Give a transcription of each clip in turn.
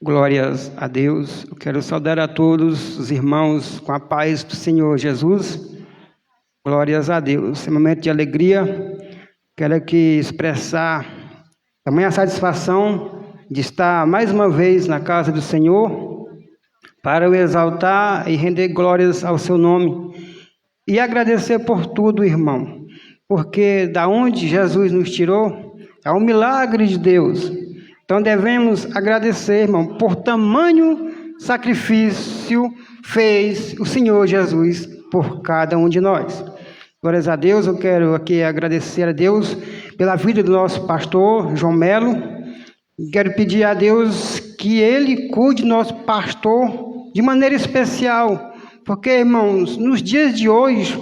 Glórias a Deus. Eu quero saudar a todos os irmãos com a paz do Senhor Jesus. Glórias a Deus. É um momento de alegria. Quero aqui expressar tamanha satisfação de estar mais uma vez na casa do Senhor para o exaltar e render glórias ao seu nome e agradecer por tudo, irmão, porque da onde Jesus nos tirou é um milagre de Deus. Então devemos agradecer, irmão, por tamanho sacrifício fez o Senhor Jesus por cada um de nós. Glórias a Deus. Eu quero aqui agradecer a Deus pela vida do nosso pastor João Melo. Quero pedir a Deus que Ele cuide do nosso pastor de maneira especial, porque, irmãos, nos dias de hoje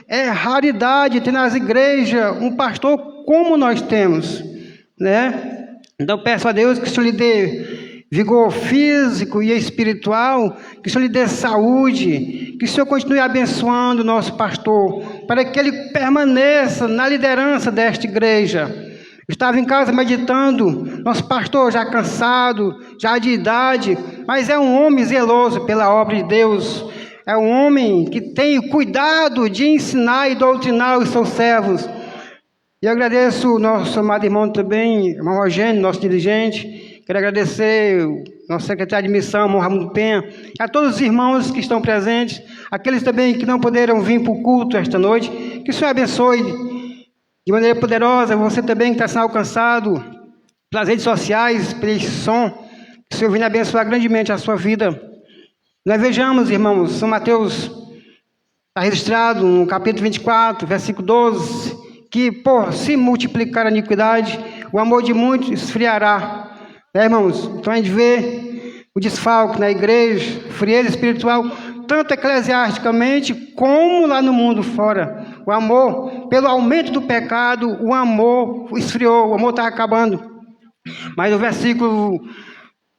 é raridade ter nas igrejas um pastor como nós temos, né? Então peço a Deus que o Senhor lhe dê vigor físico e espiritual, que o Senhor lhe dê saúde, que o Senhor continue abençoando o nosso pastor, para que ele permaneça na liderança desta igreja. Eu estava em casa meditando, nosso pastor já cansado, já de idade, mas é um homem zeloso pela obra de Deus, é um homem que tem cuidado de ensinar e doutrinar os seus servos. E agradeço o nosso amado irmão também, irmão Rogênio, nosso dirigente. Quero agradecer o nosso secretário de missão, irmão Raimundo Penha, e a todos os irmãos que estão presentes, aqueles também que não puderam vir para o culto esta noite. Que o Senhor abençoe de maneira poderosa. Você também que está sendo alcançado pelas redes sociais, pelo esse som, que o Senhor venha abençoar grandemente a sua vida. Nós vejamos, irmãos, São Mateus está registrado no capítulo 24, versículo 12, que por se multiplicar a iniquidade, o amor de muitos esfriará. Irmãos, então a gente vê o desfalque na igreja, frieza espiritual, tanto eclesiasticamente como lá no mundo fora. O amor, pelo aumento do pecado, o amor esfriou, o amor está acabando. Mas o versículo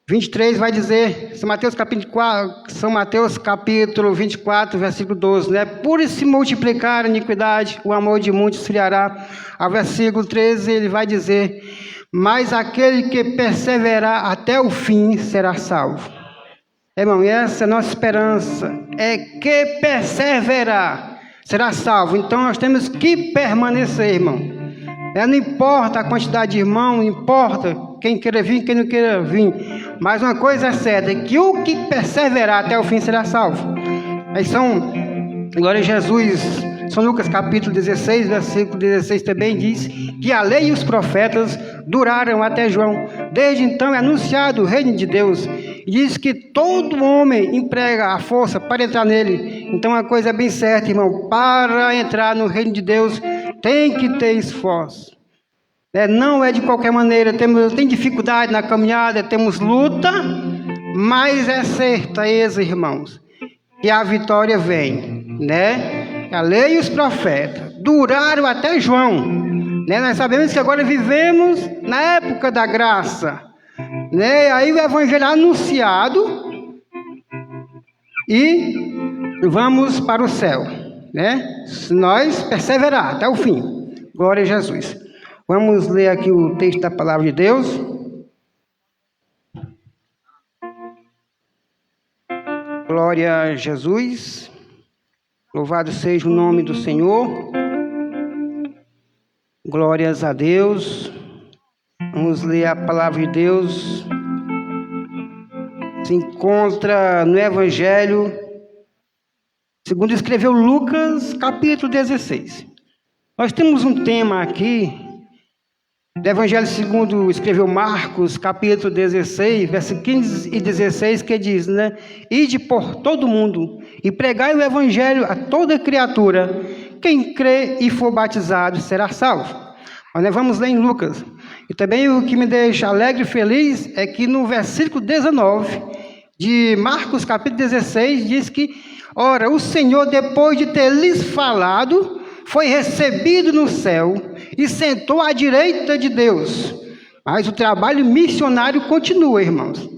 23 vai dizer, São Mateus capítulo 24, versículo 12, né? Por se multiplicar a iniquidade, o amor de muitos esfriará. Ao versículo 13 ele vai dizer, mas aquele que perseverar até o fim será salvo. Irmão, e essa é a nossa esperança, é que perseverar será salvo. Então nós temos que permanecer, irmão. Não importa a quantidade de irmãos, não importa quem queira vir, quem não queira vir. Mas uma coisa é certa, é que o que perseverar até o fim será salvo. Aí glória a Jesus, São Lucas capítulo 16, versículo 16 também diz que a lei e os profetas duraram até João. Desde então é anunciado o reino de Deus. E diz que todo homem emprega a força para entrar nele. Então uma coisa é bem certa, irmão, para entrar no reino de Deus tem que ter esforço. Não é de qualquer maneira, tem dificuldade na caminhada, temos luta, mas é certeza, irmãos, que a vitória vem, né? A lei e os profetas duraram até João, né? Nós sabemos que agora vivemos na época da graça, né? Aí o evangelho é anunciado e vamos para o céu, né? Se nós perseverar até o fim. Glória a Jesus. Vamos ler aqui o texto da palavra de Deus. Glória a Jesus. Louvado seja o nome do Senhor. Glórias a Deus. Vamos ler a palavra de Deus. Se encontra no Evangelho, segundo escreveu Lucas, capítulo 16. Nós temos um tema aqui do Evangelho segundo escreveu Marcos, capítulo 16, versículos 15 e 16, que diz, né? Ide por todo mundo e pregai o Evangelho a toda criatura. Quem crê e for batizado será salvo. Mas nós vamos ler em Lucas. E também o que me deixa alegre e feliz é que no versículo 19 de Marcos, capítulo 16, diz que, ora, o Senhor, depois de ter lhes falado, foi recebido no céu e sentou à direita de Deus. Mas o trabalho missionário continua, irmãos.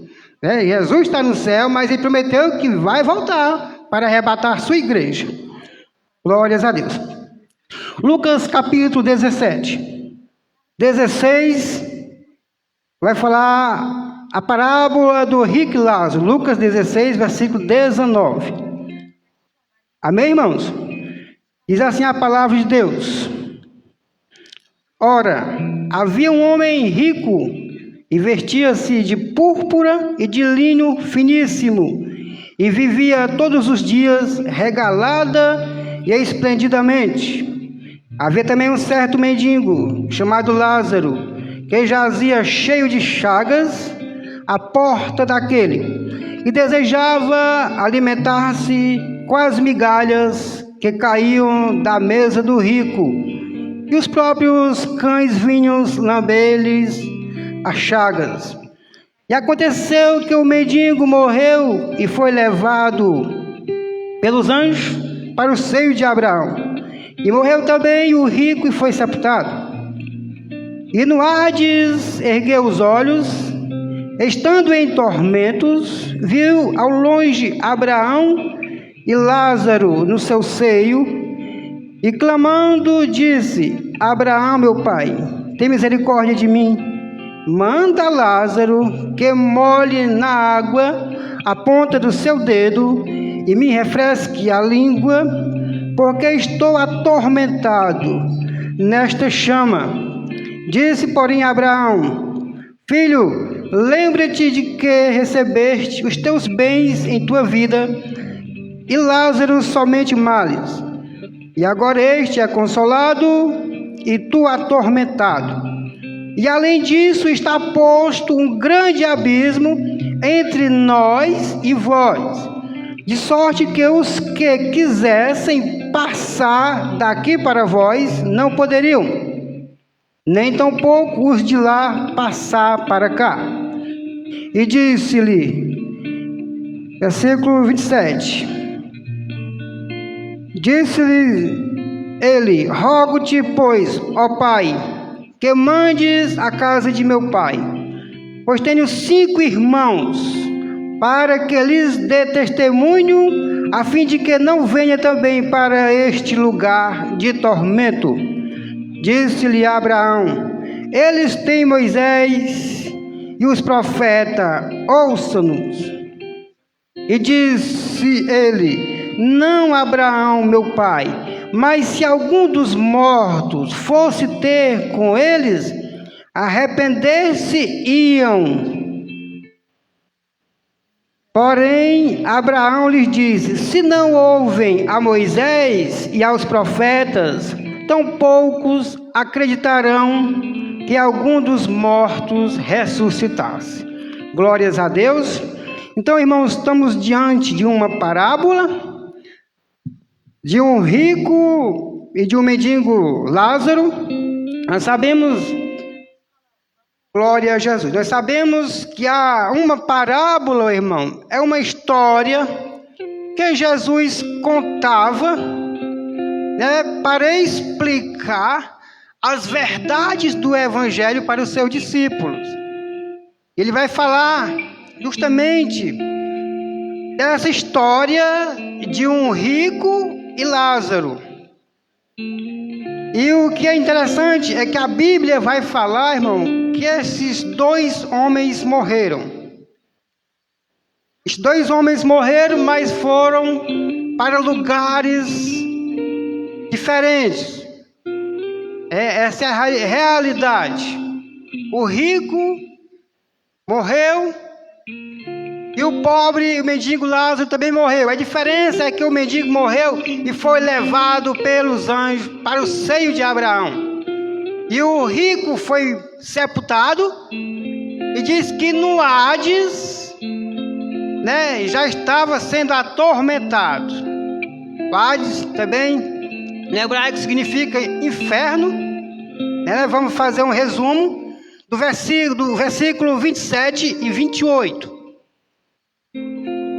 Jesus está no céu, mas ele prometeu que vai voltar para arrebatar a sua igreja. Glórias a Deus. Lucas capítulo 17. 16 vai falar a parábola do rico e Lázaro, Lucas 16, versículo 19. Amém, irmãos? Diz assim a palavra de Deus: Ora, havia um homem rico e vestia-se de púrpura e de linho finíssimo, e vivia todos os dias regalada e esplendidamente. Havia também um certo mendigo, chamado Lázaro, que jazia cheio de chagas à porta daquele, e desejava alimentar-se com as migalhas que caíam da mesa do rico, e os próprios cães vinham lamber-lhes as chagas. E aconteceu que o mendigo morreu e foi levado pelos anjos para o seio de Abraão. E morreu também o rico e foi sepultado. E no Hades ergueu os olhos, estando em tormentos, viu ao longe Abraão e Lázaro no seu seio, e clamando disse: Abraão, meu pai, tem misericórdia de mim. Manda Lázaro que molhe na água a ponta do seu dedo e me refresque a língua, porque estou atormentado nesta chama. Disse, porém, Abraão: Filho, lembra-te de que recebeste os teus bens em tua vida, e Lázaro somente males. E agora este é consolado e tu atormentado. E além disso está posto um grande abismo entre nós e vós, de sorte que os que quisessem passar daqui para vós não poderiam, nem tampouco os de lá passar para cá. E disse-lhe, versículo 27, disse-lhe ele: Rogo-te, pois, ó Pai, que mandes a casa de meu pai, pois tenho 5 irmãos, para que lhes dê testemunho, a fim de que não venha também para este lugar de tormento. Disse-lhe Abraão: Eles têm Moisés e os profetas, ouça-nos. E disse ele: Não, Abraão, meu pai, mas se algum dos mortos fosse ter com eles, arrepender-se-iam. Porém, Abraão lhes disse: Se não ouvem a Moisés e aos profetas, tão poucos acreditarão que algum dos mortos ressuscitasse. Glórias a Deus. Então, irmãos, estamos diante de uma parábola de um rico e de um mendigo Lázaro. Nós sabemos, glória a Jesus, nós sabemos que há uma parábola, irmão, é uma história que Jesus contava, para explicar as verdades do Evangelho para os seus discípulos. Ele vai falar justamente dessa história de um rico e Lázaro. E o que é interessante é que a Bíblia vai falar, irmão, que esses 2 homens morreram. Esses 2 homens morreram, mas foram para lugares diferentes. Essa é a realidade. O rico morreu e o pobre, o mendigo Lázaro também morreu. A diferença é que o mendigo morreu e foi levado pelos anjos para o seio de Abraão. E o rico foi sepultado, e diz que no Hades, já estava sendo atormentado. O Hades também, em hebraico, significa inferno. Vamos fazer um resumo do versículo 27 e 28.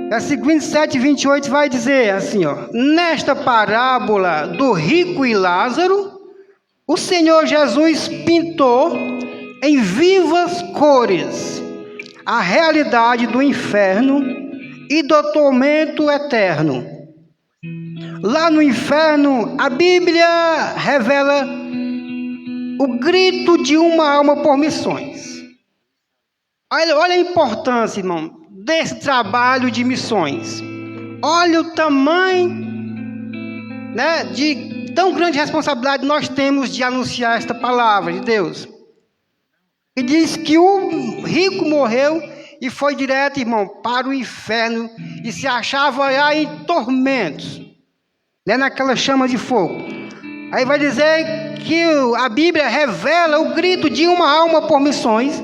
Versículo 27 e 28 vai dizer assim, nesta parábola do rico e Lázaro, o Senhor Jesus pintou em vivas cores a realidade do inferno e do tormento eterno. Lá no inferno, a Bíblia revela o grito de uma alma por missões. Olha a importância, irmão, desse trabalho de missões. Olha o tamanho, né, de tão grande responsabilidade nós temos de anunciar esta palavra de Deus. E diz que o rico morreu e foi direto, irmão, para o inferno e se achava lá em tormentos, né, naquela chama de fogo. Aí vai dizer que a Bíblia revela o grito de uma alma por missões.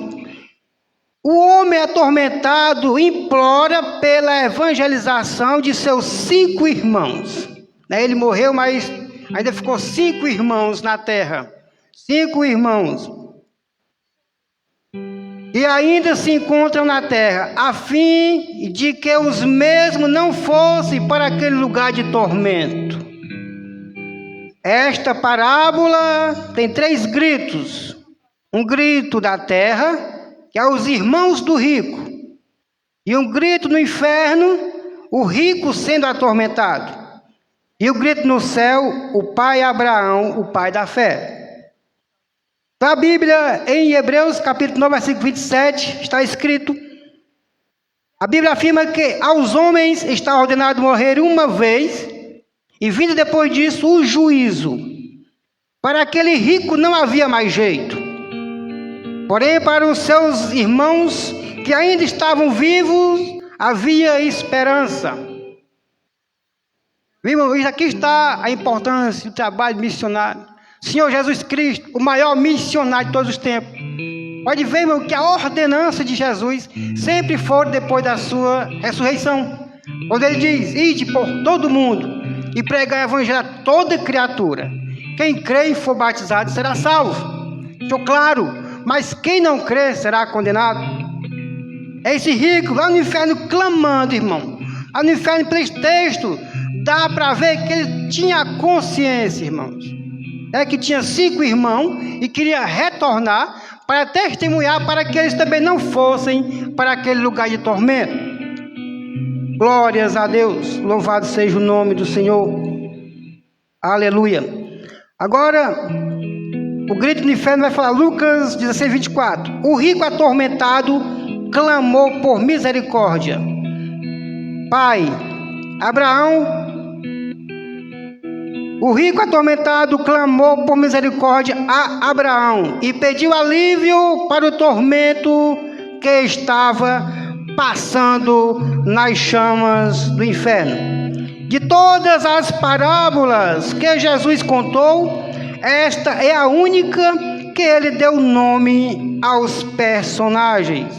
O homem atormentado implora pela evangelização de seus 5 irmãos. Ele morreu, mas ainda ficou 5 irmãos na terra. 5 irmãos. E ainda se encontram na terra, a fim de que os mesmos não fossem para aquele lugar de tormento. Esta parábola tem 3 gritos. Um grito da terra, que é os irmãos do rico. E um grito no inferno, o rico sendo atormentado. E o grito no céu, o pai Abraão, o pai da fé. Na Bíblia, em Hebreus, capítulo 9, versículo 27, está escrito: a Bíblia afirma que aos homens está ordenado morrer uma vez, e vindo depois disso o juízo. Para aquele rico não havia mais jeito. Porém, para os seus irmãos que ainda estavam vivos, havia esperança. Irmãos, aqui está a importância do trabalho missionário. Senhor Jesus Cristo, o maior missionário de todos os tempos. Pode ver, irmão, que a ordenança de Jesus sempre foi depois da sua ressurreição. Quando ele diz: ide por todo mundo e pregar o evangelho a toda criatura. Quem crê e for batizado será salvo. Estou claro, mas quem não crê será condenado. É esse rico lá no inferno clamando, irmão. Lá no inferno, por esse texto, dá para ver que ele tinha consciência, irmãos. Que tinha 5 irmãos e queria retornar para testemunhar para que eles também não fossem para aquele lugar de tormento. Glórias a Deus, louvado seja o nome do Senhor. Aleluia. Agora, o grito do inferno vai falar, Lucas 16, 24. O rico atormentado clamou por misericórdia. Pai, Abraão. O rico atormentado clamou por misericórdia a Abraão e pediu alívio para o tormento que estava passando nas chamas do inferno. De todas as parábolas que Jesus contou, esta é a única que ele deu nome aos personagens,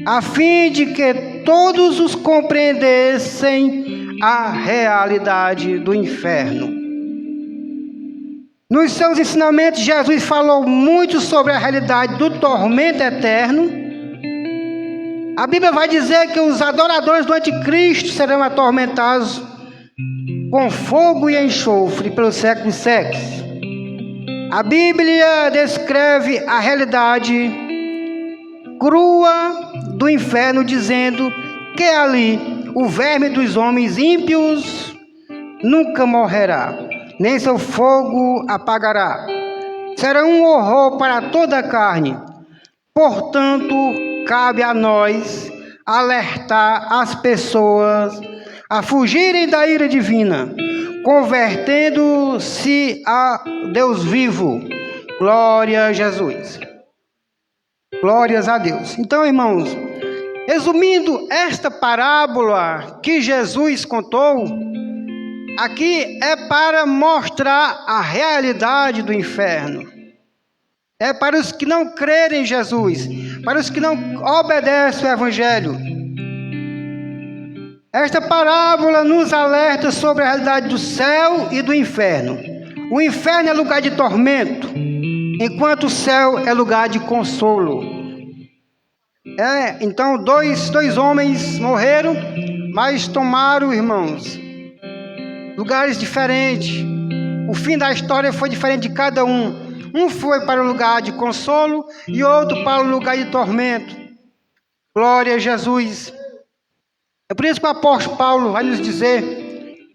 a fim de que todos os compreendessem a realidade do inferno. Nos seus ensinamentos, Jesus falou muito sobre a realidade do tormento eterno. A Bíblia vai dizer que os adoradores do anticristo serão atormentados com fogo e enxofre pelos séculos dos séculos. A Bíblia descreve a realidade crua do inferno, dizendo que ali o verme dos homens ímpios nunca morrerá, nem seu fogo apagará. Será um horror para toda a carne. Portanto, cabe a nós alertar as pessoas a fugirem da ira divina, convertendo-se a Deus vivo. Glória a Jesus. Glórias a Deus. Então, irmãos, resumindo esta parábola que Jesus contou, aqui é para mostrar a realidade do inferno. É para os que não crerem em Jesus, para os que não obedecem ao Evangelho. Esta parábola nos alerta sobre a realidade do céu e do inferno. O inferno é lugar de tormento, enquanto o céu é lugar de consolo. Então, dois homens morreram, mas tomaram, irmãos, lugares diferentes. O fim da história foi diferente de cada um. Um foi para o lugar de consolo e outro para o lugar de tormento. Glória a Jesus. É por isso que o apóstolo Paulo vai nos dizer,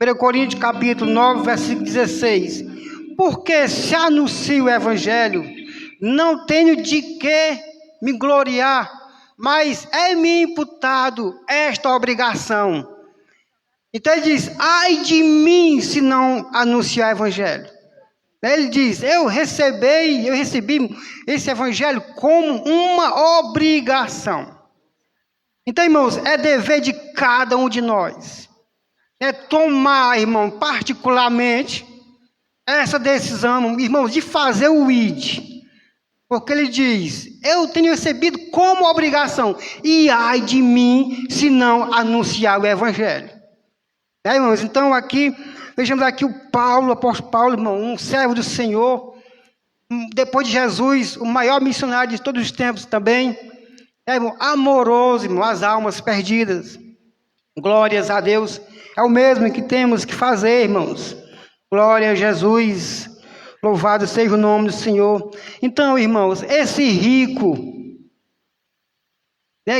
1 Coríntios capítulo 9, versículo 16. Porque se anuncio o evangelho, não tenho de que me gloriar, mas é-me imputado esta obrigação. Então ele diz, ai de mim se não anunciar o evangelho. Ele diz, eu recebi esse evangelho como uma obrigação. Então, irmãos, é dever de cada um de nós. É tomar, irmão, particularmente, essa decisão, irmãos, de fazer o ID. Porque ele diz, eu tenho recebido como obrigação. E ai de mim se não anunciar o evangelho. Irmãos, então aqui, vejamos aqui o apóstolo Paulo, irmão, um servo do Senhor, depois de Jesus, o maior missionário de todos os tempos também, irmão, amoroso, irmão, às almas perdidas. Glórias a Deus, é o mesmo que temos que fazer, irmãos. Glória a Jesus, louvado seja o nome do Senhor. Então, irmãos, esse rico,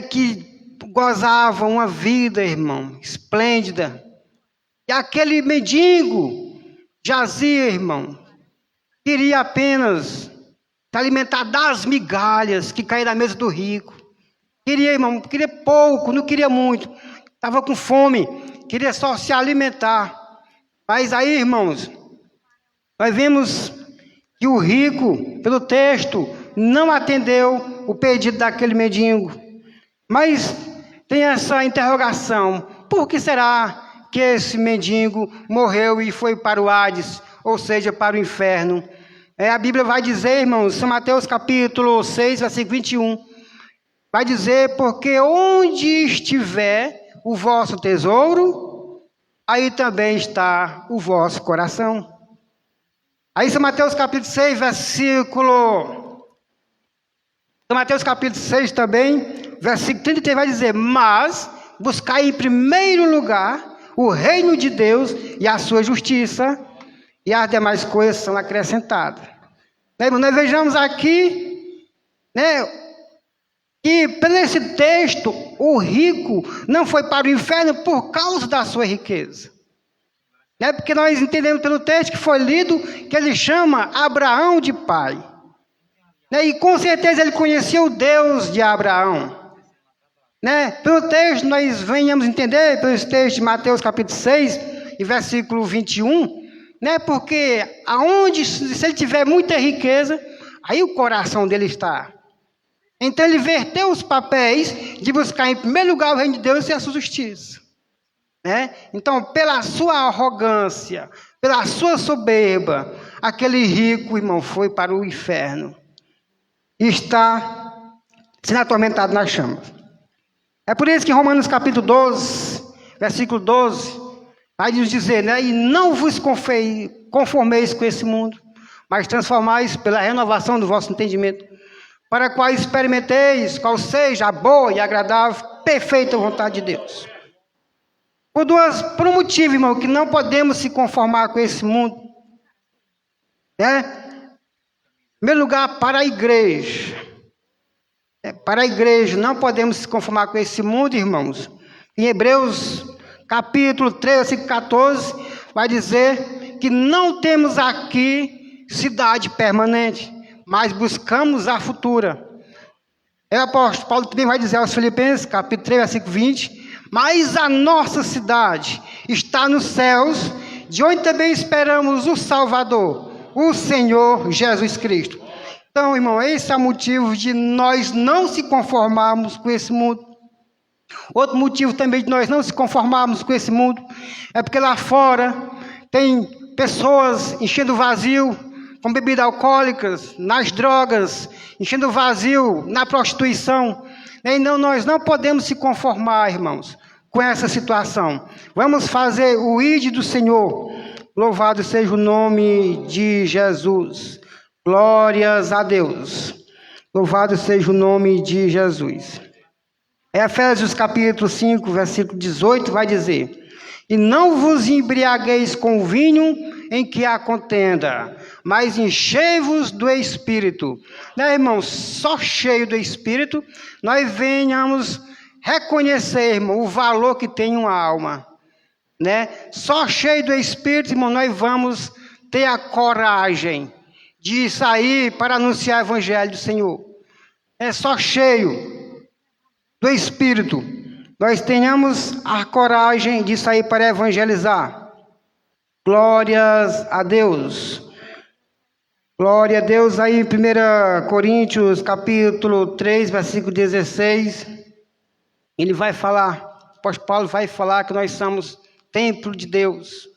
que gozava uma vida, irmão, esplêndida, e aquele mendigo jazia, irmão, queria apenas se alimentar das migalhas que caíram na mesa do rico. Queria, irmão, queria pouco, não queria muito. Estava com fome, queria só se alimentar. Mas aí, irmãos, nós vemos que o rico, pelo texto, não atendeu o pedido daquele mendigo. Mas tem essa interrogação, por que será que esse mendigo morreu e foi para o Hades, ou seja, para o inferno? A Bíblia vai dizer, irmãos, São Mateus capítulo 6, versículo 21, vai dizer, porque onde estiver o vosso tesouro, aí também está o vosso coração. Aí São Mateus capítulo 6, versículo... São Mateus capítulo 6 também, versículo 33 vai dizer, mas buscai em primeiro lugar o reino de Deus e a sua justiça, e as demais coisas são acrescentadas. Nós vejamos aqui, que por esse texto, o rico não foi para o inferno por causa da sua riqueza. Porque nós entendemos pelo texto que foi lido, que ele chama Abraão de pai. E com certeza ele conhecia o Deus de Abraão. Pelo texto, nós venhamos entender, pelo texto de Mateus capítulo 6, e versículo 21, porque aonde, se ele tiver muita riqueza, aí o coração dele está. Então ele verteu os papéis de buscar em primeiro lugar o reino de Deus e a sua justiça. Então, pela sua arrogância, pela sua soberba, aquele rico, irmão, foi para o inferno. E está sendo atormentado nas chamas. É por isso que em Romanos capítulo 12, versículo 12, vai nos dizer, e não vos conformeis com esse mundo, mas transformais pela renovação do vosso entendimento, para qual experimenteis qual seja a boa e agradável, perfeita vontade de Deus. Por um motivo, irmão, que não podemos se conformar com esse mundo. Em primeiro lugar, para a igreja. Para a igreja, não podemos se conformar com esse mundo, irmãos. Em Hebreus, capítulo 3, versículo 14, vai dizer que não temos aqui cidade permanente, mas buscamos a futura. O apóstolo Paulo também vai dizer aos Filipenses, capítulo 3, versículo 20, mas a nossa cidade está nos céus, de onde também esperamos o Salvador, o Senhor Jesus Cristo. Então, irmão, esse é o motivo de nós não se conformarmos com esse mundo. Outro motivo também de nós não se conformarmos com esse mundo é porque lá fora tem pessoas enchendo vazio com bebidas alcoólicas, nas drogas, enchendo vazio na prostituição. Então, nós não podemos se conformar, irmãos, com essa situação. Vamos fazer o ID do Senhor. Louvado seja o nome de Jesus. Glórias a Deus. Louvado seja o nome de Jesus. Efésios capítulo 5, versículo 18 vai dizer: e não vos embriagueis com vinho em que há contenda, mas enchei-vos do Espírito. Irmãos, só cheio do Espírito, nós venhamos reconhecer, irmão, o valor que tem uma alma. Só cheio do Espírito, irmão, nós vamos ter a coragem de sair para anunciar o Evangelho do Senhor. É só cheio. do Espírito, nós tenhamos a coragem de sair para evangelizar. Glórias a Deus. Glória a Deus. Aí em 1 Coríntios capítulo 3, versículo 16, ele vai falar, o apóstolo Paulo vai falar que nós somos templo de Deus.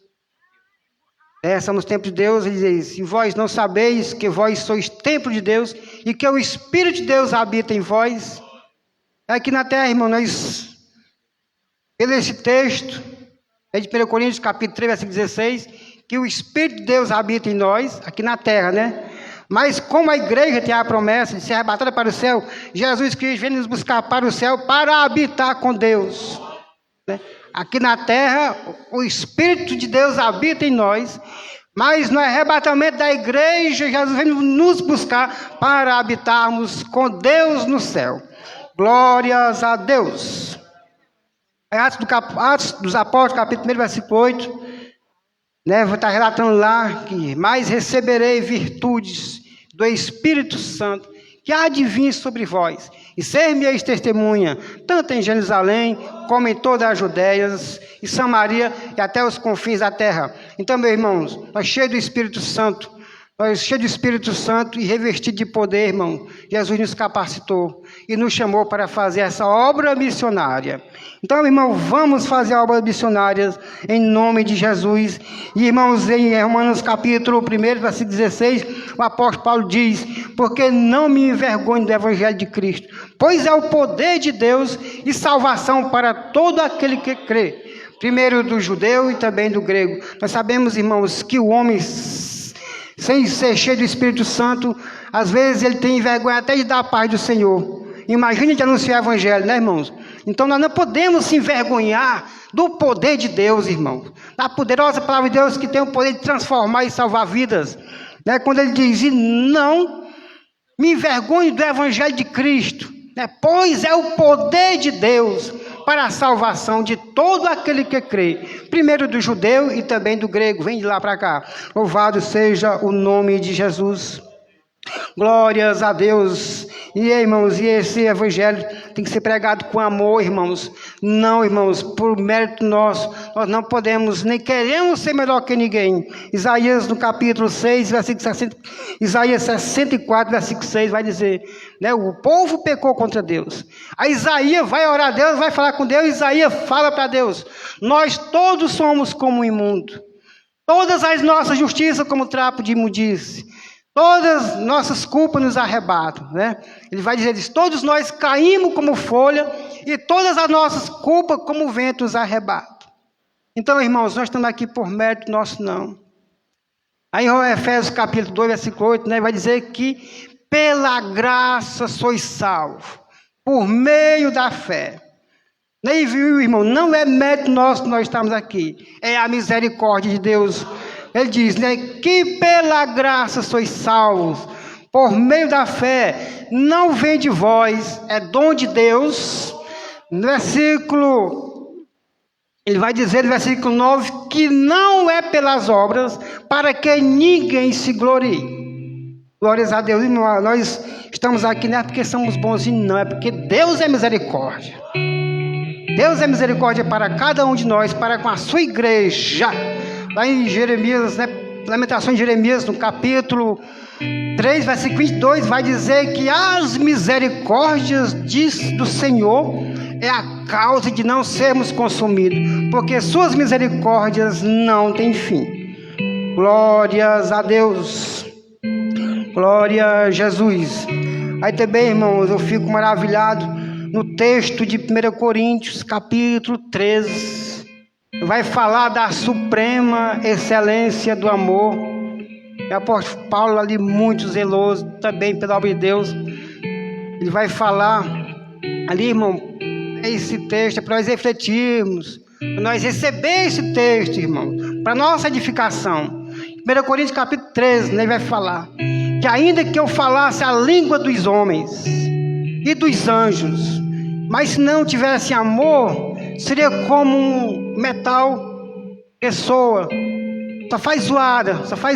Somos templo de Deus. Ele diz: e vós não sabeis que vós sois templo de Deus e que o Espírito de Deus habita em vós? Aqui na terra, irmão, nós, pelo esse texto, é de 1 Coríntios capítulo 3, versículo 16, que o Espírito de Deus habita em nós, aqui na terra, né? Mas como a igreja tem a promessa de ser arrebatada para o céu, Jesus Cristo vem nos buscar para o céu para habitar com Deus, né? Aqui na terra, o Espírito de Deus habita em nós, mas no arrebatamento da igreja, Jesus vem nos buscar para habitarmos com Deus no céu. Glórias a Deus. Atos dos Apóstolos, capítulo 1, versículo 8, né, vou estar relatando lá que mais receberei virtudes do Espírito Santo, que há de vir sobre vós, e ser-me-eis testemunha, tanto em Jerusalém, como em toda a Judéia e Samaria, e até os confins da terra. Então, meus irmãos, nós cheios do Espírito Santo, e revestidos de poder, irmão, Jesus nos capacitou e nos chamou para fazer essa obra missionária. Então, irmão, vamos fazer obras missionárias em nome de Jesus. E, irmãos, em Romanos capítulo 1, versículo 16, o apóstolo Paulo diz: porque não me envergonho do evangelho de Cristo, pois é o poder de Deus e salvação para todo aquele que crê, primeiro do judeu e também do grego. Nós sabemos, irmãos, que o homem, sem ser cheio do Espírito Santo, às vezes ele tem vergonha até de dar a paz do Senhor. Imagine de anunciar o evangelho, né, irmãos? Então nós não podemos se envergonhar do poder de Deus, irmãos. Da poderosa palavra de Deus que tem o poder de transformar e salvar vidas, né? Quando ele diz: e não me envergonhe do evangelho de Cristo, né? Pois é o poder de Deus para a salvação de todo aquele que crê, primeiro do judeu e também do grego. Vem de lá para cá. Louvado seja o nome de Jesus. Glórias a Deus. E irmãos, e esse evangelho tem que ser pregado com amor, irmãos. Não, irmãos, por mérito nosso, nós não podemos, nem queremos ser melhor que ninguém. Isaías no capítulo 6, versículo 60, Isaías 64, versículo 6, vai dizer, né, o povo pecou contra Deus. Aí Isaías vai orar a Deus, vai falar com Deus. Isaías fala para Deus: nós todos somos como um imundo, todas as nossas justiças como trapo de imundície, todas nossas culpas nos arrebatam, né? Ele vai dizer isso: todos nós caímos como folha e todas as nossas culpas como o vento nos arrebata. Então, irmãos, nós estamos aqui por mérito nosso, não. Aí em Efésios capítulo 2, versículo 8, né, vai dizer que pela graça sois salvos, por meio da fé. Nem viu, irmão, não é mérito nosso que nós estamos aqui, é a misericórdia de Deus. Ele diz, né, que pela graça sois salvos, por meio da fé, não vem de vós, é dom de Deus. No versículo, ele vai dizer no versículo 9, que não é pelas obras, para que ninguém se glorie. Glórias a Deus, irmão. Nós estamos aqui não é porque somos bonzinhos, não, é porque Deus é misericórdia. Deus é misericórdia para cada um de nós, para com a sua igreja. Lá em Jeremias, né, Lamentações de Jeremias, no capítulo 3, versículo 22, vai dizer que as misericórdias do Senhor é a causa de não sermos consumidos, porque suas misericórdias não têm fim. Glórias a Deus. Glória a Jesus. Aí também, irmãos, eu fico maravilhado no texto de 1 Coríntios, capítulo 13. Vai falar da suprema excelência do amor. O apóstolo Paulo, ali muito zeloso também pela obra de Deus, ele vai falar ali, irmão, esse texto é para nós refletirmos, para nós receber esse texto, irmão, para nossa edificação. 1 Coríntios capítulo 13, ele vai falar que ainda que eu falasse a língua dos homens e dos anjos, mas se não tivesse amor, seria como um metal que soa, só faz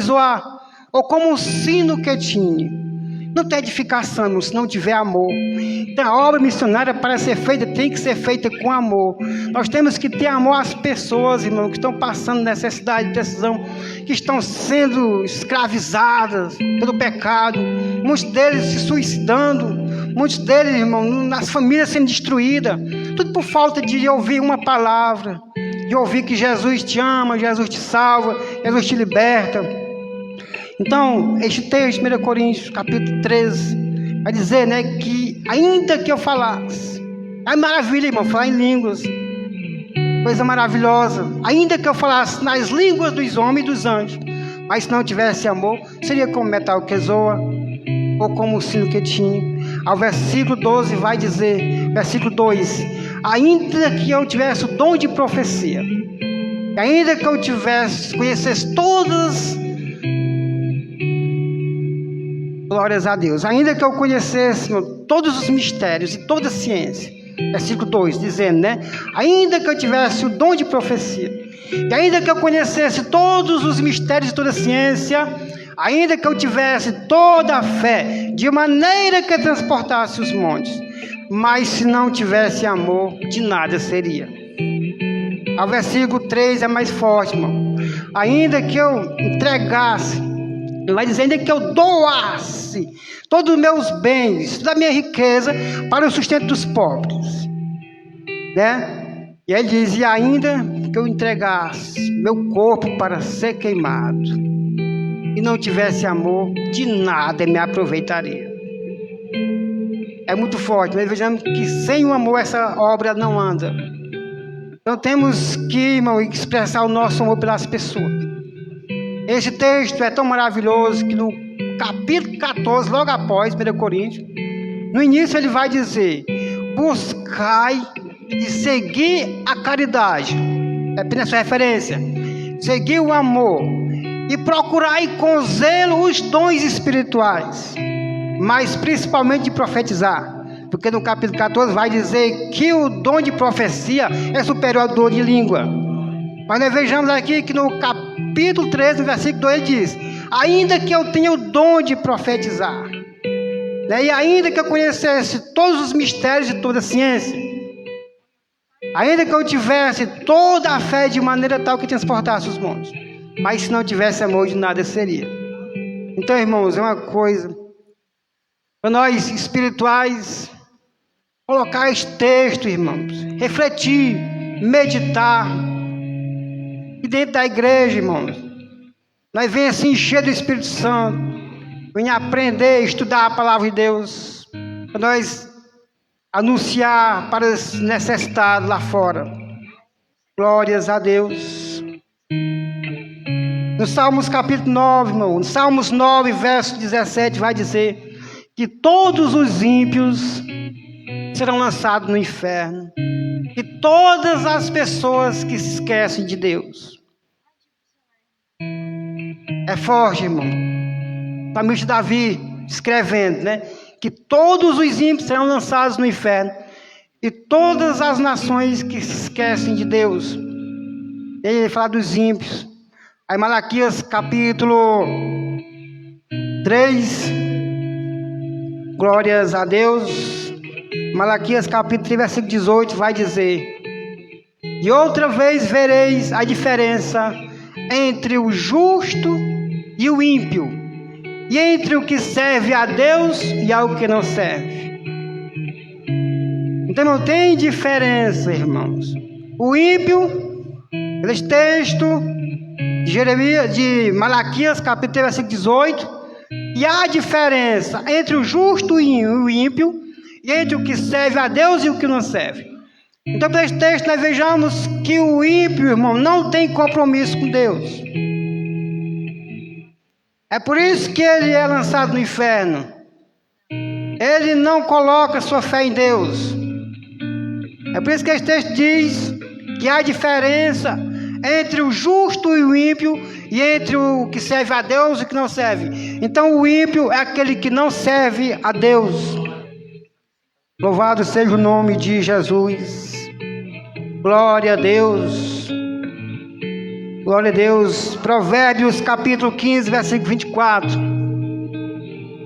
zoar, ou como um sino que tine. Não tem edificação, irmão, se não tiver amor. Então a obra missionária, para ser feita, tem que ser feita com amor. Nós temos que ter amor às pessoas, irmão, que estão passando necessidade, decisão, que estão sendo escravizadas pelo pecado. Muitos deles se suicidando, muitos deles, irmão, nas famílias sendo destruídas. Tudo por falta de ouvir uma palavra, de ouvir que Jesus te ama, Jesus te salva, Jesus te liberta. Então, este texto, 1 Coríntios, capítulo 13, vai dizer, né, que ainda que eu falasse, é maravilha, irmão, falar em línguas, coisa maravilhosa, ainda que eu falasse nas línguas dos homens e dos anjos, mas se não tivesse amor, seria como metal que zoa, ou como o sino que tinha. Ao versículo 12 vai dizer, versículo 2, ainda que eu tivesse o dom de profecia, ainda que eu conhecesse todas, glórias a Deus, ainda que eu conhecesse todos os mistérios e toda a ciência, versículo 2, dizendo, né, ainda que eu tivesse o dom de profecia, e ainda que eu conhecesse todos os mistérios e toda a ciência, ainda que eu tivesse toda a fé, de maneira que transportasse os montes, mas se não tivesse amor, de nada seria. O versículo 3 é mais forte, irmão. Ainda que eu entregasse, ele vai dizer, ainda que eu doasse todos os meus bens, toda a minha riqueza para o sustento dos pobres, né? E ele diz, e ainda que eu entregasse meu corpo para ser queimado e não tivesse amor, de nada me aproveitaria. É muito forte, mas vejamos que sem o amor essa obra não anda. Então temos que, irmão, expressar o nosso amor pelas pessoas. Esse texto é tão maravilhoso que no capítulo 14, logo após 1 Coríntios, no início ele vai dizer, buscai e seguir a caridade, é apenas sua referência, seguir o amor e procurai com zelo os dons espirituais, mas principalmente de profetizar, porque no capítulo 14 vai dizer que o dom de profecia é superior ao dom de língua. Mas nós vejamos aqui que no capítulo 13, no versículo 2, ele diz, ainda que eu tenha o dom de profetizar, né, e ainda que eu conhecesse todos os mistérios de toda a ciência, ainda que eu tivesse toda a fé de maneira tal que transportasse os montes, mas se não tivesse amor, de nada seria. Então, irmãos, é uma coisa para nós espirituais, colocar esse texto, irmãos, refletir, meditar. E dentro da igreja, irmãos, nós venhamos assim encher do Espírito Santo, venhamos aprender, estudar a palavra de Deus, para nós anunciar para os necessitados lá fora. Glórias a Deus. No Salmos capítulo 9, irmão, no Salmos 9, verso 17, vai dizer que todos os ímpios serão lançados no inferno, e todas as pessoas que se esquecem de Deus. É forte, irmão. Também Davi escrevendo, né, que todos os ímpios serão lançados no inferno, e todas as nações que se esquecem de Deus. Ele fala dos ímpios. Aí Malaquias capítulo 3, glórias a Deus. Malaquias capítulo 3, versículo 18 vai dizer, e outra vez vereis a diferença entre o justo e o ímpio, e entre o que serve a Deus e ao que não serve. Então não tem diferença, irmãos. O ímpio, esse texto de Malaquias capítulo 3, versículo 18, e há diferença entre o justo e o ímpio, e entre o que serve a Deus e o que não serve. Então, por esse texto, nós vejamos que o ímpio, irmão, não tem compromisso com Deus. É por isso que ele é lançado no inferno. Ele não coloca sua fé em Deus. É por isso que esse texto diz que há diferença entre o justo e o ímpio, e entre o que serve a Deus e o que não serve. Então, o ímpio é aquele que não serve a Deus. Louvado seja o nome de Jesus. Glória a Deus. Glória a Deus. Provérbios capítulo 15, versículo 24.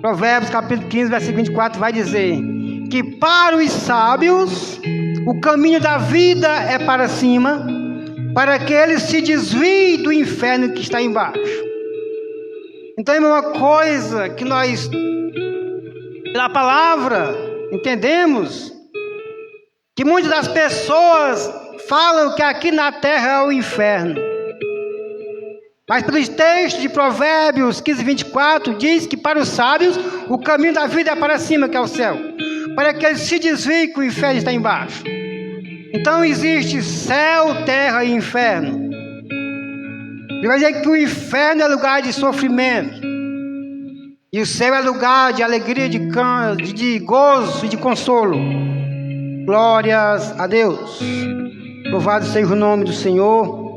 Provérbios capítulo 15, versículo 24 vai dizer que para os sábios o caminho da vida é para cima, para que eles se desviem do inferno que está embaixo. Então, é uma coisa que nós, pela palavra, entendemos que muitas das pessoas falam que aqui na terra é o inferno. Mas pelos textos de Provérbios 15, 24, diz que para os sábios o caminho da vida é para cima, que é o céu, para que eles se desviem que o inferno está embaixo. Então existe céu, terra e inferno. Ele vai dizer que o inferno é lugar de sofrimento e o céu é lugar de alegria, de gozo e de consolo. Glórias a Deus. Louvado seja o nome do Senhor.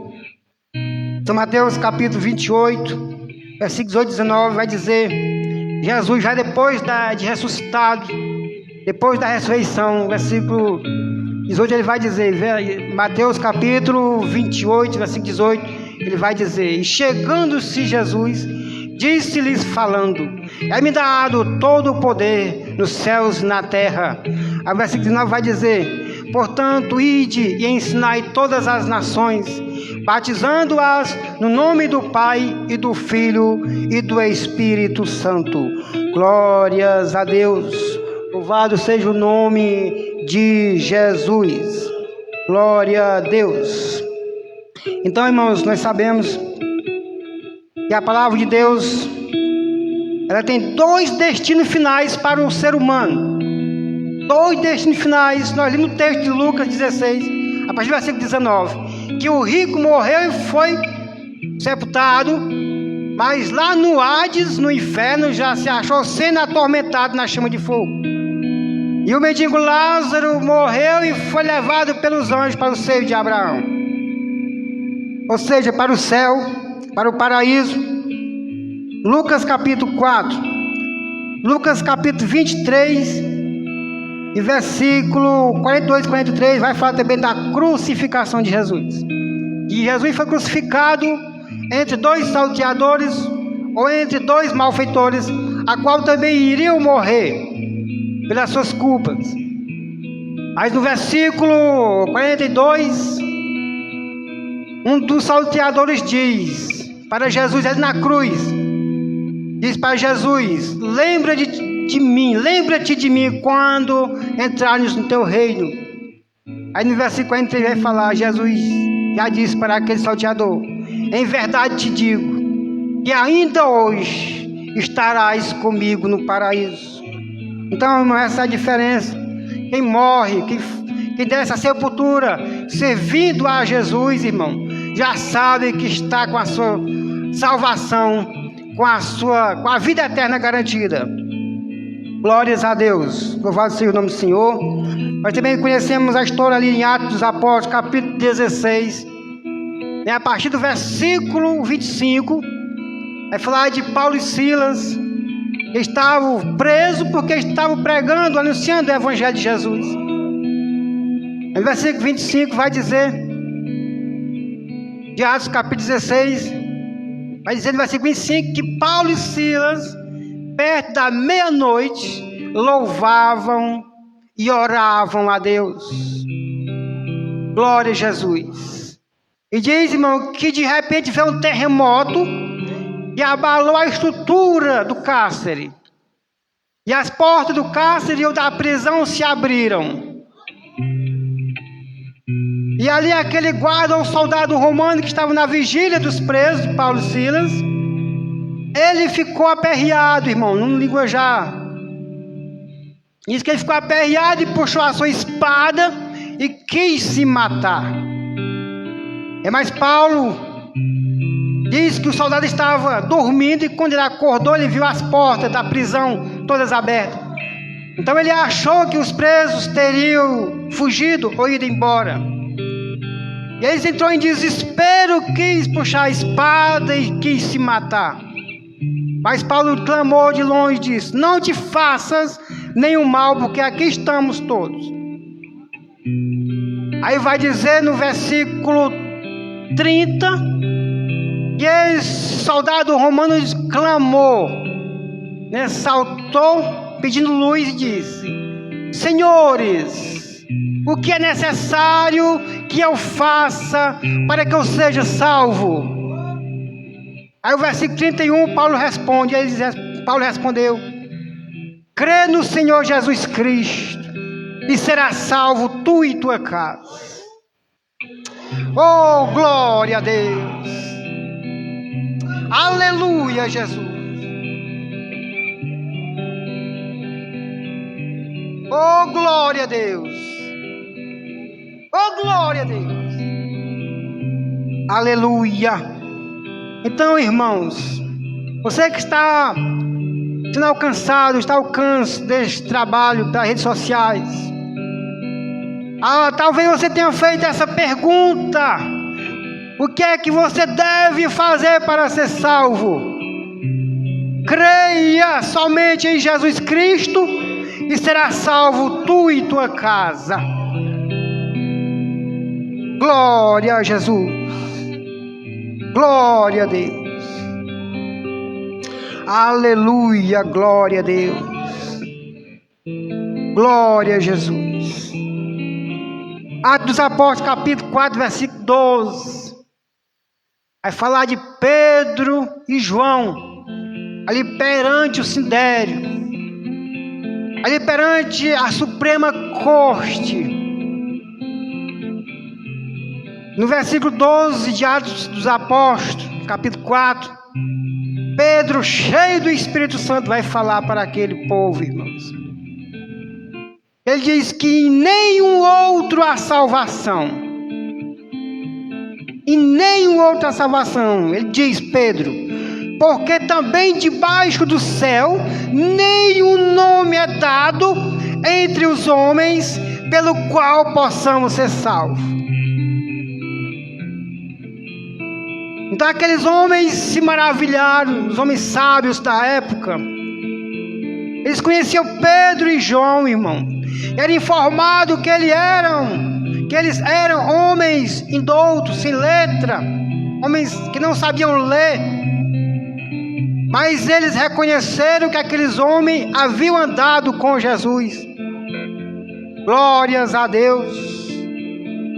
São Mateus capítulo 28, versículos 18 e 19 vai dizer, Jesus já depois de ressuscitado, depois da ressurreição, versículo 18 ele vai dizer, Mateus capítulo 28, versículo 18, ele vai dizer, e chegando-se Jesus, disse-lhes falando, é-me dado todo o poder nos céus e na terra. A versículo 19 vai dizer, portanto, ide e ensinai todas as nações, batizando-as no nome do Pai e do Filho e do Espírito Santo. Glórias a Deus. Louvado seja o nome de Jesus. Glória a Deus. Então, irmãos, nós sabemos que a palavra de Deus, ela tem dois destinos finais para o ser humano. Dois destinos finais. Nós lemos no texto de Lucas 16, a partir do versículo 19, que o rico morreu e foi sepultado, mas lá no Hades, no inferno, já se achou sendo atormentado na chama de fogo. E o mendigo Lázaro morreu e foi levado pelos anjos para o seio de Abraão, ou seja, para o céu, para o paraíso. Lucas capítulo 4, Lucas capítulo 23 e versículo 42 e 43 vai falar também da crucificação de Jesus. E Jesus foi crucificado entre dois salteadores, ou entre dois malfeitores, a qual também iriam morrer pelas suas culpas. Mas no versículo 42, um dos salteadores diz para Jesus, ali na cruz, diz para Jesus, lembra-te de mim quando entrares no teu reino. Aí no versículo 43 vai falar, Jesus já disse para aquele salteador, em verdade te digo, que ainda hoje estarás comigo no paraíso. Então, irmão, essa é a diferença. Quem morre, quem desce a sepultura, servindo a Jesus, irmão, já sabe que está com a sua salvação, com a vida eterna garantida. Glórias a Deus. Louvado seja o nome do Senhor. Nós também conhecemos a história ali em Atos dos Apóstolos, capítulo 16, a partir do versículo 25, vai falar de Paulo e Silas. Estavam presos porque estavam pregando, anunciando o Evangelho de Jesus. No versículo 25 vai dizer, de Atos capítulo 16, vai dizer no versículo 25 que Paulo e Silas, perto da meia-noite, louvavam e oravam a Deus. Glória a Jesus. E diz, irmão, que de repente veio um terremoto e abalou a estrutura do cárcere. E as portas do cárcere ou da prisão se abriram. E ali aquele guarda ou soldado romano que estava na vigília dos presos, Paulo e Silas, ele ficou aperreado, irmão, não linguajar. Diz que ele ficou aperreado e puxou a sua espada e quis se matar. Mas Paulo diz que o soldado estava dormindo e quando ele acordou, ele viu as portas da prisão todas abertas. Então ele achou que os presos teriam fugido ou ido embora. E ele entrou em desespero, quis puxar a espada e quis se matar. Mas Paulo clamou de longe e disse, não te faças nenhum mal, porque aqui estamos todos. Aí vai dizer no versículo 30, que esse soldado romano clamou, saltou pedindo luz e disse: Senhores, o que é necessário que eu faça para que eu seja salvo? Aí o versículo 31, Paulo responde, Paulo respondeu: crê no Senhor Jesus Cristo e serás salvo tu e tua casa. Oh, glória a Deus! Aleluia, Jesus! Oh, glória a Deus! Oh, glória a Deus! Aleluia! Então, irmãos, você que está sendo alcançado, está ao alcance deste trabalho das redes sociais, talvez você tenha feito essa pergunta: o que é que você deve fazer para ser salvo? Creia somente em Jesus Cristo e será salvo tu e tua casa. Glória a Jesus. Glória a Deus. Aleluia, glória a Deus. Glória a Jesus. Atos dos Apóstolos, capítulo 4, versículo 12. Vai falar de Pedro e João, ali perante o Sinédrio, ali perante a Suprema Corte. No versículo 12 de Atos dos Apóstolos, capítulo 4, Pedro, cheio do Espírito Santo, vai falar para aquele povo, irmãos. Ele diz que em nenhum outro há salvação. Em nenhum outro há salvação. Ele diz, Pedro, porque também debaixo do céu nenhum nome é dado entre os homens pelo qual possamos ser salvos. Então aqueles homens se maravilharam, os homens sábios da época. Eles conheciam Pedro e João, irmão. Era informado que eles eram homens indoutos, sem letra, homens que não sabiam ler. Mas eles reconheceram que aqueles homens haviam andado com Jesus. Glórias a Deus.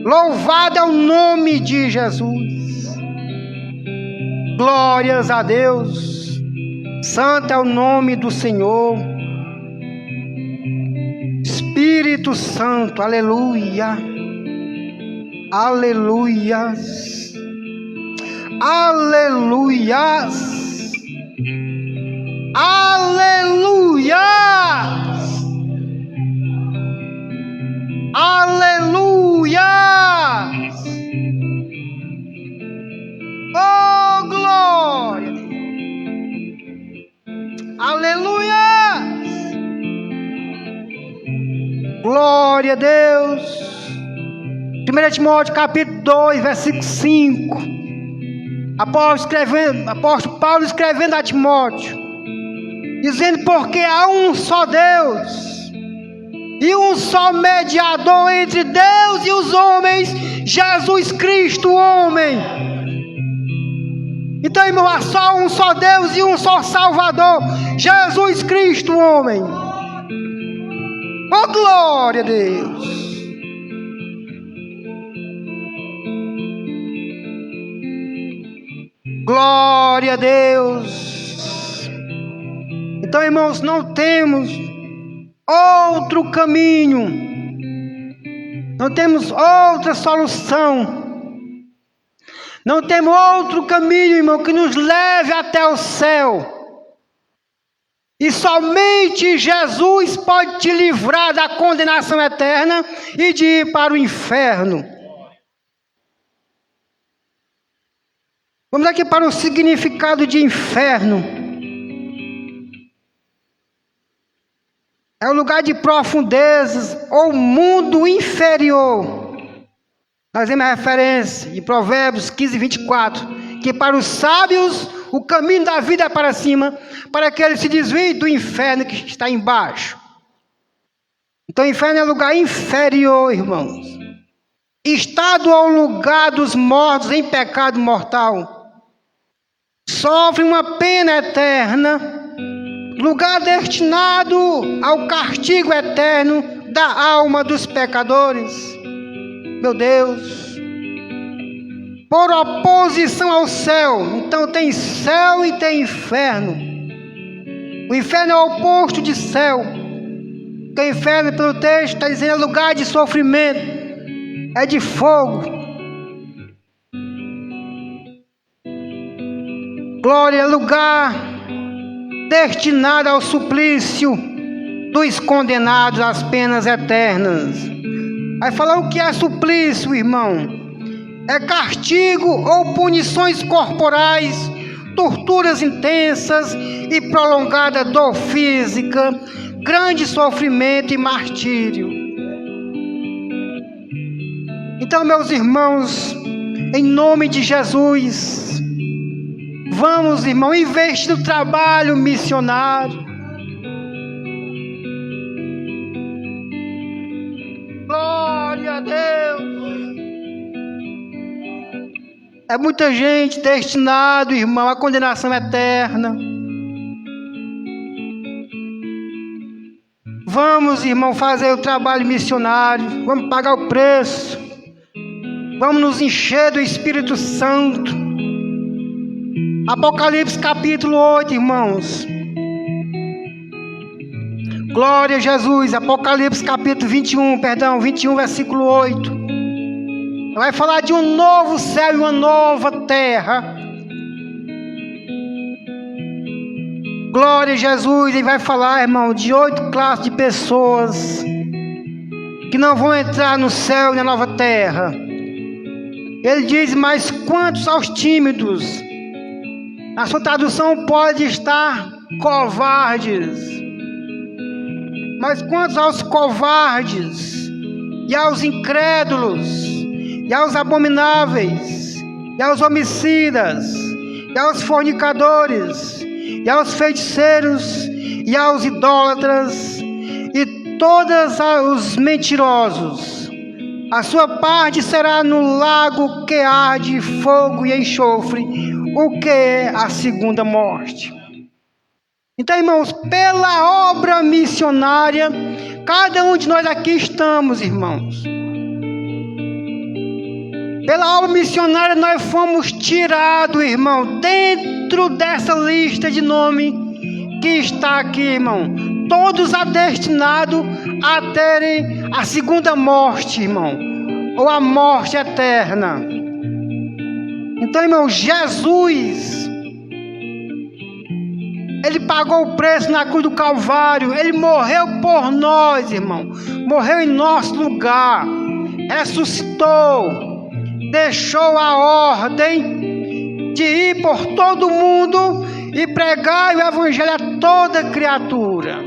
Louvado é o nome de Jesus. Glórias a Deus. Santo é o nome do Senhor. Espírito Santo, aleluia. Aleluias. Aleluias. Aleluias. Aleluias. Oh, glória. Aleluias. Glória a Deus. 1 Timóteo capítulo 2, versículo 5. Apóstolo Paulo escrevendo a Timóteo, dizendo: porque há um só Deus e um só mediador entre Deus e os homens, Jesus Cristo, o homem. Então, irmão, há só um só Deus e um só Salvador, Jesus Cristo, o homem. Oh, glória a Deus. Glória a Deus. Então, irmãos, não temos outro caminho, não temos outra solução, não temos outro caminho, irmão, que nos leve até o céu. E somente Jesus pode te livrar da condenação eterna e de ir para o inferno. Vamos aqui para o significado de inferno. É um lugar de profundezas ou mundo inferior. Nós temos a referência de Provérbios 15, 24, que para os sábios o caminho da vida é para cima, para que eles se desviem do inferno que está embaixo. Então o inferno é lugar inferior, irmãos. Estado ou lugar dos mortos em pecado mortal. Sofre uma pena eterna lugar destinado ao castigo eterno da alma dos pecadores. Meu Deus, por oposição ao céu. Então tem céu e tem inferno. O inferno é o oposto de céu. Porque o inferno, pelo texto, está dizendo, é lugar de sofrimento, é de fogo. Glória é lugar destinado ao suplício dos condenados às penas eternas. Vai falar o que é suplício, irmão? É castigo ou punições corporais, torturas intensas e prolongada dor física, grande sofrimento e martírio. Então, meus irmãos, em nome de Jesus, vamos, irmão, investir no trabalho missionário. Glória a Deus. É muita gente destinada, irmão, à condenação eterna. Vamos, irmão, fazer o trabalho missionário. Vamos pagar o preço. Vamos nos encher do Espírito Santo. Apocalipse capítulo 8, irmãos. Glória a Jesus. Apocalipse capítulo 21, 21, versículo 8. Vai falar de um novo céu e uma nova terra. Glória a Jesus. Ele vai falar, irmão, de 8 classes de pessoas que não vão entrar no céu e na nova terra. Ele diz, mas quantos aos tímidos? A sua tradução pode estar covardes. Mas quantos aos covardes e aos incrédulos, e aos abomináveis, e aos homicidas, e aos fornicadores, e aos feiticeiros, e aos idólatras, e todos os mentirosos, a sua parte será no lago que arde fogo e enxofre, o que é a segunda morte. Então, irmãos, pela obra missionária, cada um de nós aqui estamos, irmãos. Pela obra missionária nós fomos tirados, irmão, dentro dessa lista de nome que está aqui, irmão. Todos destinados a terem a segunda morte, irmão, ou a morte eterna. Então, irmão, Jesus, Ele pagou o preço na cruz do Calvário. Ele morreu por nós, irmão. Morreu em nosso lugar. Ressuscitou. Deixou a ordem de ir por todo mundo e pregar o evangelho a toda criatura.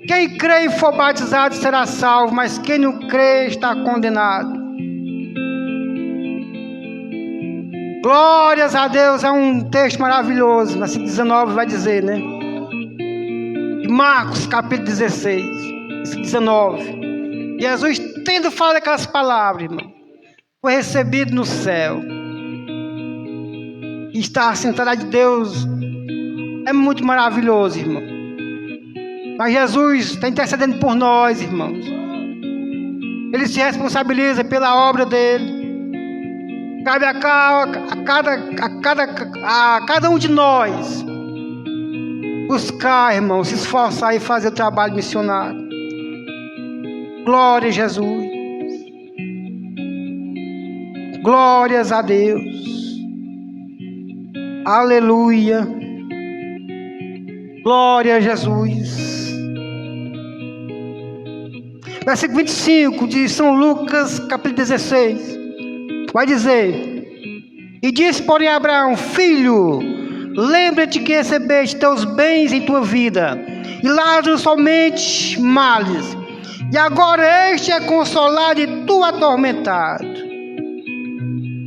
Quem crê e for batizado será salvo, mas quem não crê está condenado. Glórias a Deus, é um texto maravilhoso. Versículo 19 vai dizer, né? Marcos capítulo 16, versículo 19. Jesus, tendo falado aquelas palavras, irmão, foi recebido no céu. E estar assentado de Deus é muito maravilhoso, irmão. Mas Jesus está intercedendo por nós, irmãos. Ele se responsabiliza pela obra dele. Cabe a cada um de nós buscar, irmão, se esforçar e fazer o trabalho missionário. Glória a Jesus. Glórias a Deus. Aleluia. Glória a Jesus. Versículo 25 de São Lucas, capítulo 16. Vai dizer: e disse, porém, a Abraão: filho, lembra-te que recebeste teus bens em tua vida, e Lázaro somente males, e agora este é consolado e tu atormentado.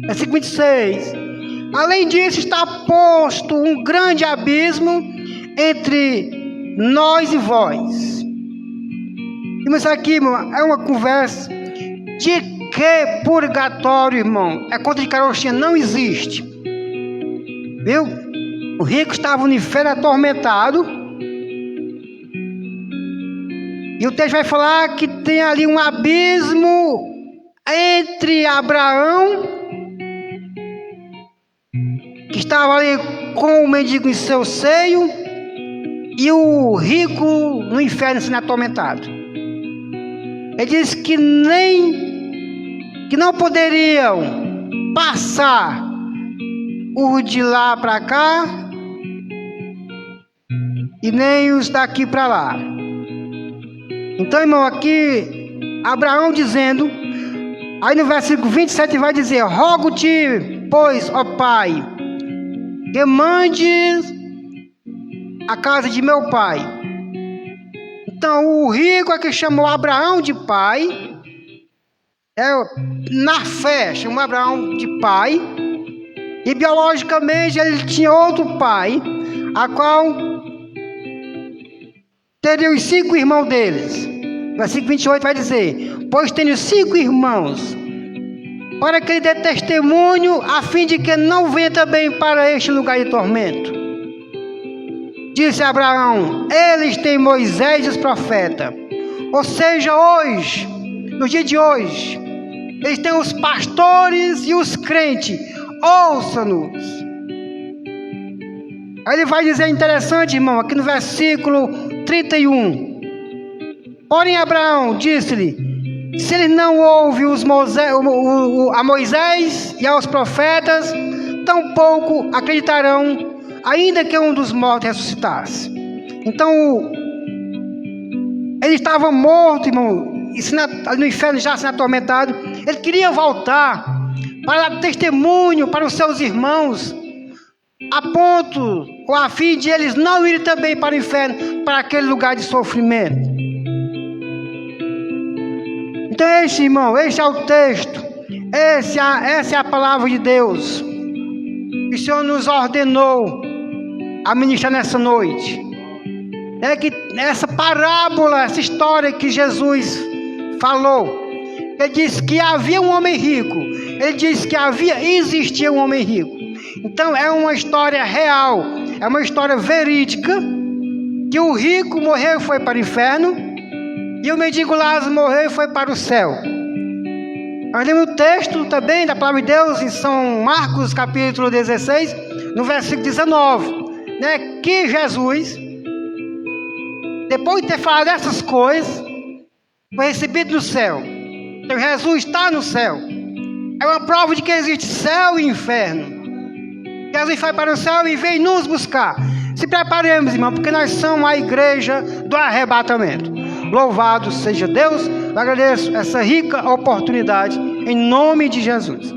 Versículo 26. Além disso, está posto um grande abismo entre nós e vós. E isso aqui, irmão, é uma conversa de que purgatório, irmão, é conta de carochinha, não existe. Viu? O rico estava no inferno atormentado, E o texto vai falar que tem ali um abismo entre Abraão, que estava ali com o mendigo em seu seio, e o rico no inferno sendo atormentado. Ele diz que não poderiam passar os de lá para cá e nem os daqui para lá. Então, irmão, aqui Abraão dizendo, aí no versículo 27 vai dizer: rogo-te, pois, ó Pai, que mandes a casa de meu pai. Então, o rico é que chamou Abraão de pai, na fé chamou Abraão de pai, e biologicamente ele tinha outro pai, a qual teria os 5 irmãos deles. Versículo 28 vai dizer: pois tenho 5 irmãos, para que ele dê testemunho, a fim de que não venha também para este lugar de tormento. Disse Abraão: eles têm Moisés e os profetas. Ou seja, hoje, no dia de hoje, eles têm os pastores e os crentes. Ouça-nos. Aí ele vai dizer, interessante, irmão, aqui no versículo 31. Porém Abraão disse-lhe: se eles não ouvem a Moisés e aos profetas, tampouco acreditarão, ainda que um dos mortos ressuscitasse. Então, ele estava morto, irmão, no inferno já sendo atormentado. Ele queria voltar para dar testemunho para os seus irmãos, a ponto ou a fim de eles não irem também para o inferno, para aquele lugar de sofrimento. Então, irmão, este é o texto, essa é a palavra de Deus que o Senhor nos ordenou a ministrar nessa noite. É que essa parábola, essa história que Jesus falou, ele disse que havia um homem rico, ele disse que existia um homem rico. Então é uma história real, é uma história verídica, que o rico morreu e foi para o inferno, e o mendigo Lázaro morreu e foi para o céu. Nós lemos o texto também da palavra de Deus em São Marcos capítulo 16, no versículo 19, que Jesus, depois de ter falado essas coisas, foi recebido no céu. Então Jesus está no céu. É uma prova de que existe céu e inferno. Jesus foi para o céu e veio nos buscar. Se preparemos, irmão, porque nós somos a igreja do arrebatamento. Louvado seja Deus. Eu agradeço essa rica oportunidade em nome de Jesus.